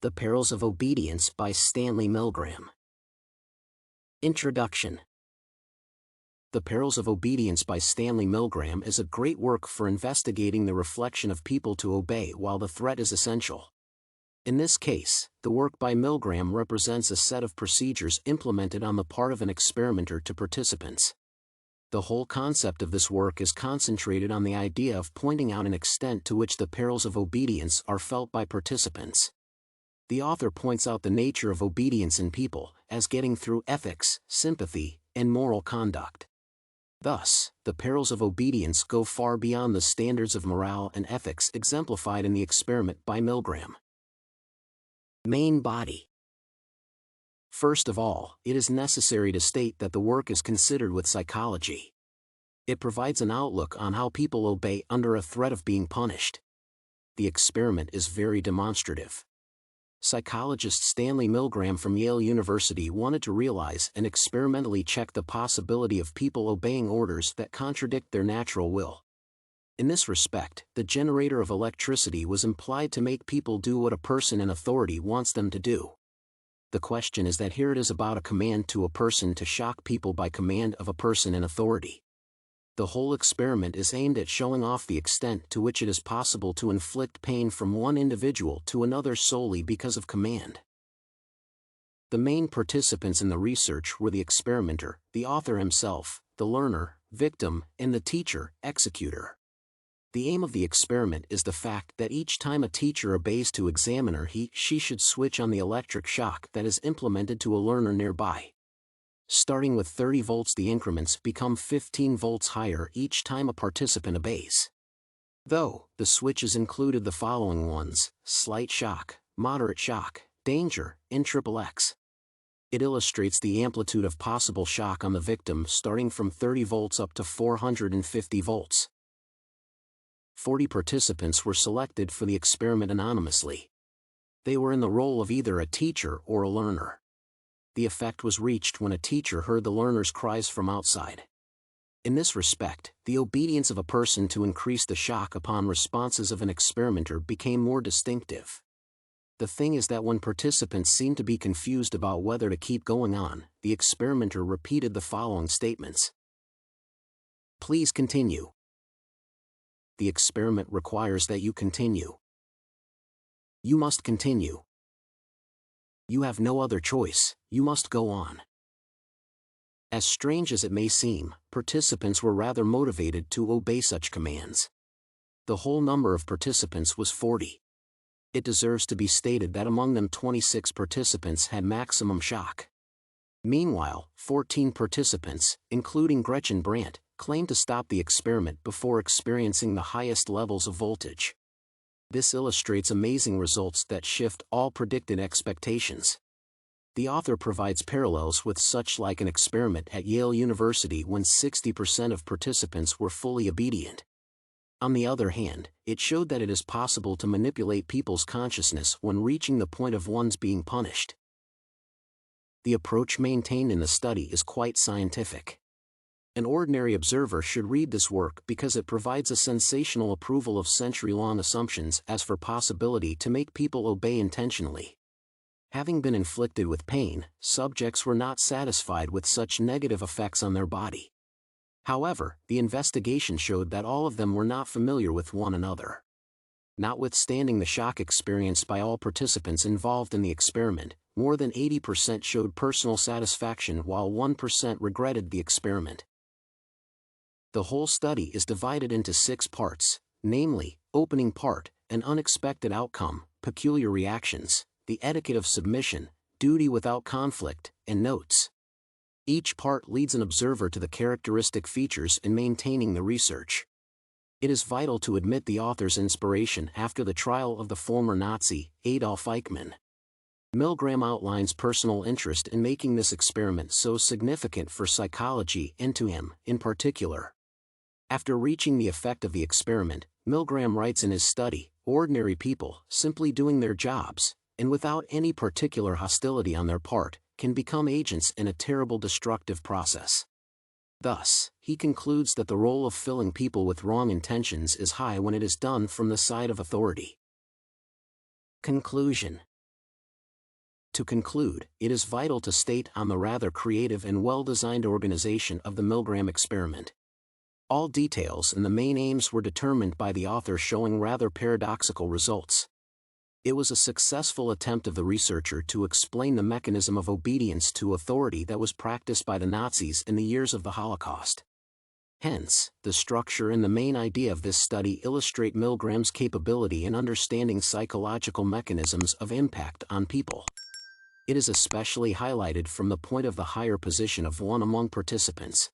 The Perils of Obedience by Stanley Milgram. Introduction. The Perils of Obedience by Stanley Milgram is a great work for investigating the reflection of people to obey while the threat is essential. In this case, the work by Milgram represents a set of procedures implemented on the part of an experimenter to participants. The whole concept of this work is concentrated on the idea of pointing out an extent to which the perils of obedience are felt by participants. The author points out the nature of obedience in people, as getting through ethics, sympathy, and moral conduct. Thus, the perils of obedience go far beyond the standards of morale and ethics exemplified in the experiment by Milgram. Main body. First of all, it is necessary to state that the work is considered with psychology. It provides an outlook on how people obey under a threat of being punished. The experiment is very demonstrative. Psychologist Stanley Milgram from Yale University wanted to realize and experimentally check the possibility of people obeying orders that contradict their natural will. In this respect, the generator of electricity was implied to make people do what a person in authority wants them to do. The question is that here it is about a command to a person to shock people by command of a person in authority. The whole experiment is aimed at showing off the extent to which it is possible to inflict pain from one individual to another solely because of command. The main participants in the research were the experimenter, the author himself, the learner, victim, and the teacher, executor. The aim of the experiment is the fact that each time a teacher obeys to examiner she should switch on the electric shock that is implemented to a learner nearby. Starting with 30 volts, the increments become 15 volts higher each time a participant obeys. Though, the switches included the following ones: slight shock, moderate shock, danger, and XXX. It illustrates the amplitude of possible shock on the victim starting from 30 volts up to 450 volts. 40 participants were selected for the experiment anonymously. They were in the role of either a teacher or a learner. The effect was reached when a teacher heard the learner's cries from outside. In this respect, the obedience of a person to increase the shock upon responses of an experimenter became more distinctive. The thing is that when participants seemed to be confused about whether to keep going on, the experimenter repeated the following statements. Please continue. The experiment requires that you continue. You must continue. You have no other choice, you must go on. As strange as it may seem, participants were rather motivated to obey such commands. The whole number of participants was 40. It deserves to be stated that among them 26 participants had maximum shock. Meanwhile, 14 participants, including Gretchen Brandt, claimed to stop the experiment before experiencing the highest levels of voltage. This illustrates amazing results that shift all predicted expectations. The author provides parallels with such like an experiment at Yale University when 60% of participants were fully obedient. On the other hand, it showed that it is possible to manipulate people's consciousness when reaching the point of one's being punished. The approach maintained in the study is quite scientific. An ordinary observer should read this work because it provides a sensational approval of century-long assumptions as for possibility to make people obey intentionally. Having been inflicted with pain, subjects were not satisfied with such negative effects on their body. However, the investigation showed that all of them were not familiar with one another. Notwithstanding the shock experienced by all participants involved in the experiment, more than 80% showed personal satisfaction while 1% regretted the experiment. The whole study is divided into 6 parts, namely, opening part, an unexpected outcome, peculiar reactions, the etiquette of submission, duty without conflict, and notes. Each part leads an observer to the characteristic features in maintaining the research. It is vital to admit the author's inspiration after the trial of the former Nazi, Adolf Eichmann. Milgram outlines personal interest in making this experiment so significant for psychology and to him, in particular. After reaching the effect of the experiment, Milgram writes in his study, ordinary people, simply doing their jobs, and without any particular hostility on their part, can become agents in a terrible destructive process. Thus, he concludes that the role of filling people with wrong intentions is high when it is done from the side of authority. Conclusion. To conclude, it is vital to state on the rather creative and well-designed organization of the Milgram experiment. All details and the main aims were determined by the author, showing rather paradoxical results. It was a successful attempt of the researcher to explain the mechanism of obedience to authority that was practiced by the Nazis in the years of the Holocaust. Hence, the structure and the main idea of this study illustrate Milgram's capability in understanding psychological mechanisms of impact on people. It is especially highlighted from the point of the higher position of one among participants.